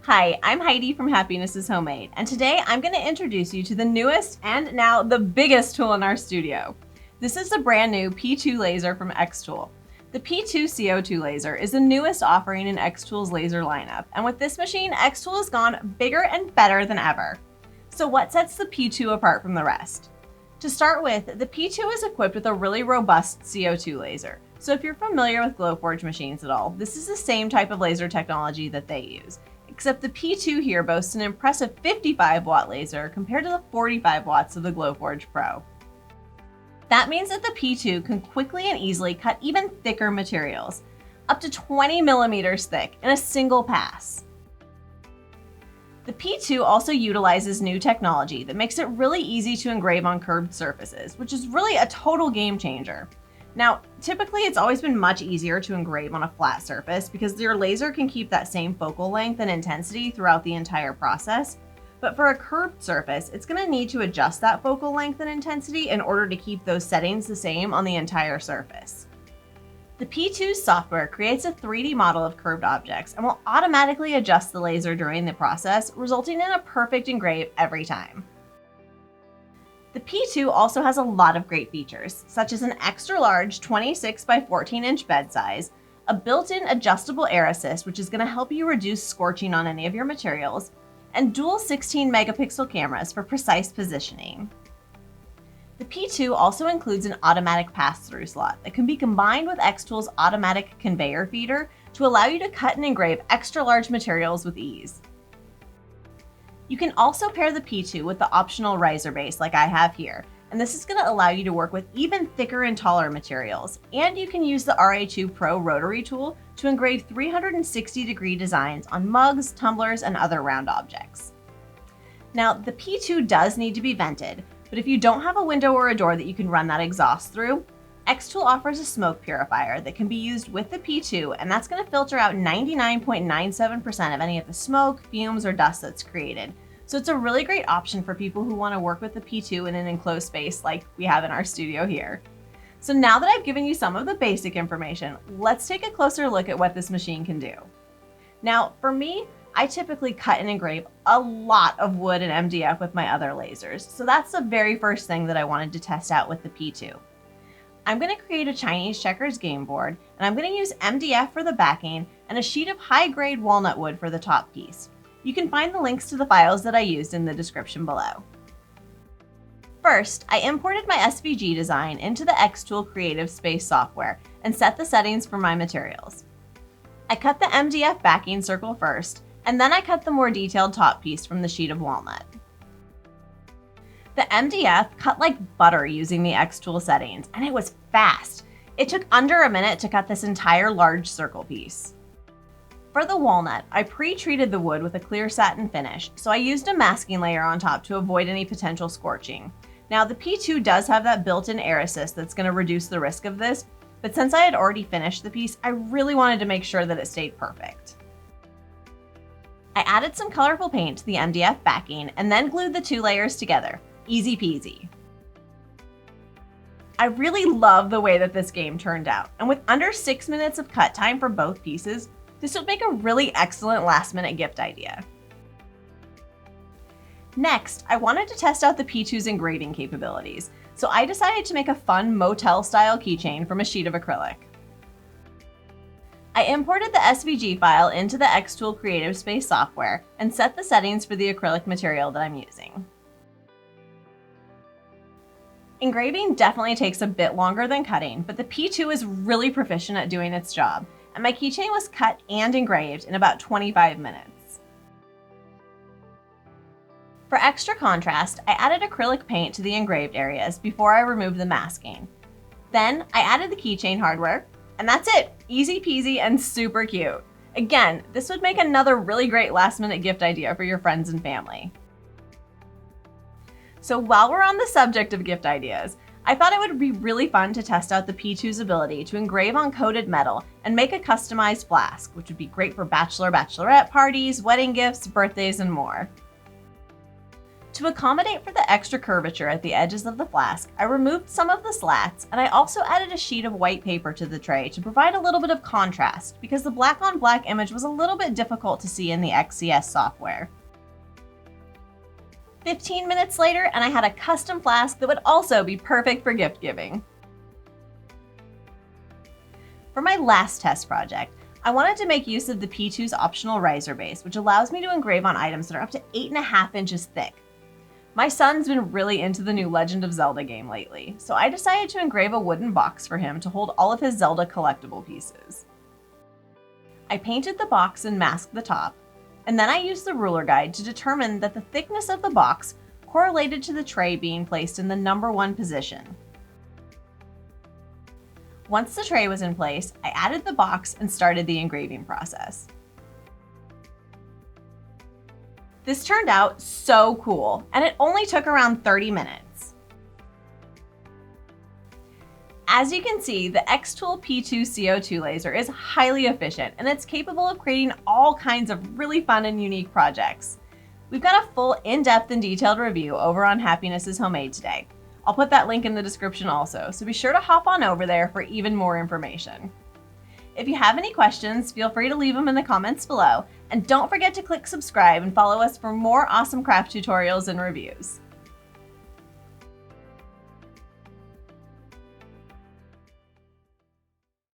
Hi, I'm Heidi from Happiness is Homemade, and today I'm going to introduce you to the newest and now the biggest tool in our studio. This is the brand new P2 laser from xTool. The P2 CO2 laser is the newest offering in xTool's laser lineup, and with this machine, xTool has gone bigger and better than ever. So what sets the P2 apart from the rest? To start with, the P2 is equipped with a really robust CO2 laser. So if you're familiar with Glowforge machines at all, this is the same type of laser technology that they use. Except the P2 here boasts an impressive 55 watt laser compared to the 45 watts of the Glowforge Pro. That means that the P2 can quickly and easily cut even thicker materials, up to 20 millimeters thick in a single pass. The P2 also utilizes new technology that makes it really easy to engrave on curved surfaces, which is really a total game changer. Now, typically it's always been much easier to engrave on a flat surface because your laser can keep that same focal length and intensity throughout the entire process. But for a curved surface, it's going to need to adjust that focal length and intensity in order to keep those settings the same on the entire surface. The P2's software creates a 3D model of curved objects and will automatically adjust the laser during the process, resulting in a perfect engrave every time. The P2 also has a lot of great features, such as an extra large 26 by 14 inch bed size, a built-in adjustable air assist, which is going to help you reduce scorching on any of your materials, and dual 16 megapixel cameras for precise positioning. The P2 also includes an automatic pass-through slot that can be combined with xTool's automatic conveyor feeder to allow you to cut and engrave extra large materials with ease. You can also pair the P2 with the optional riser base like I have here, and this is going to allow you to work with even thicker and taller materials. And you can use the RA2 Pro rotary tool to engrave 360-degree designs on mugs, tumblers, and other round objects. Now, the P2 does need to be vented, but if you don't have a window or a door that you can run that exhaust through, xTool offers a smoke purifier that can be used with the P2, and that's going to filter out 99.97% of any of the smoke, fumes, or dust that's created. So it's a really great option for people who want to work with the P2 in an enclosed space like we have in our studio here. So now that I've given you some of the basic information, let's take a closer look at what this machine can do. Now, for me, I typically cut and engrave a lot of wood and MDF with my other lasers, so that's the very first thing that I wanted to test out with the P2. I'm going to create a Chinese checkers game board, and I'm going to use MDF for the backing and a sheet of high-grade walnut wood for the top piece. You can find the links to the files that I used in the description below. First, I imported my SVG design into the xTool Creative Space software and set the settings for my materials. I cut the MDF backing circle first, and then I cut the more detailed top piece from the sheet of walnut. The MDF cut like butter using the xTool settings, and it was fast. It took under a minute to cut this entire large circle piece. For the walnut, I pre-treated the wood with a clear satin finish, so I used a masking layer on top to avoid any potential scorching. Now, the P2 does have that built-in air assist that's going to reduce the risk of this, but since I had already finished the piece, I really wanted to make sure that it stayed perfect. I added some colorful paint to the MDF backing and then glued the two layers together. Easy peasy. I really love the way that this game turned out, and with under 6 minutes of cut time for both pieces, this would make a really excellent last-minute gift idea. Next, I wanted to test out the P2's engraving capabilities, so I decided to make a fun Motel-Style keychain from a sheet of acrylic. I imported the SVG file into the xTool Creative Space software and set the settings for the acrylic material that I'm using. Engraving definitely takes a bit longer than cutting, but the P2 is really proficient at doing its job, and my keychain was cut and engraved in about 25 minutes. For extra contrast, I added acrylic paint to the engraved areas before I removed the masking. Then I added the keychain hardware, and that's it! Easy peasy and super cute. Again, this would make another really great last-minute gift idea for your friends and family. So while we're on the subject of gift ideas, I thought it would be really fun to test out the P2's ability to engrave on coated metal and make a customized flask, which would be great for bachelor/bachelorette parties, wedding gifts, birthdays, and more. To accommodate for the extra curvature at the edges of the flask, I removed some of the slats, and I also added a sheet of white paper to the tray to provide a little bit of contrast because the black on black image was a little bit difficult to see in the XCS software. 15 minutes later, and I had a custom flask that would also be perfect for gift giving. For my last test project, I wanted to make use of the P2's optional riser base, which allows me to engrave on items that are up to 8.5 inches thick. My son's been really into the new Legend of Zelda game lately, so I decided to engrave a wooden box for him to hold all of his Zelda collectible pieces. I painted the box and masked the top, and then I used the ruler guide to determine that the thickness of the box correlated to the tray being placed in the number 1 position. Once the tray was in place, I added the box and started the engraving process. This turned out so cool, and it only took around 30 minutes. As you can see, the xTool P2 CO2 laser is highly efficient, and it's capable of creating all kinds of really fun and unique projects. We've got a full in-depth and detailed review over on Happiness is Homemade today. I'll put that link in the description also, so be sure to hop on over there for even more information. If you have any questions, feel free to leave them in the comments below, and don't forget to click subscribe and follow us for more awesome craft tutorials and reviews.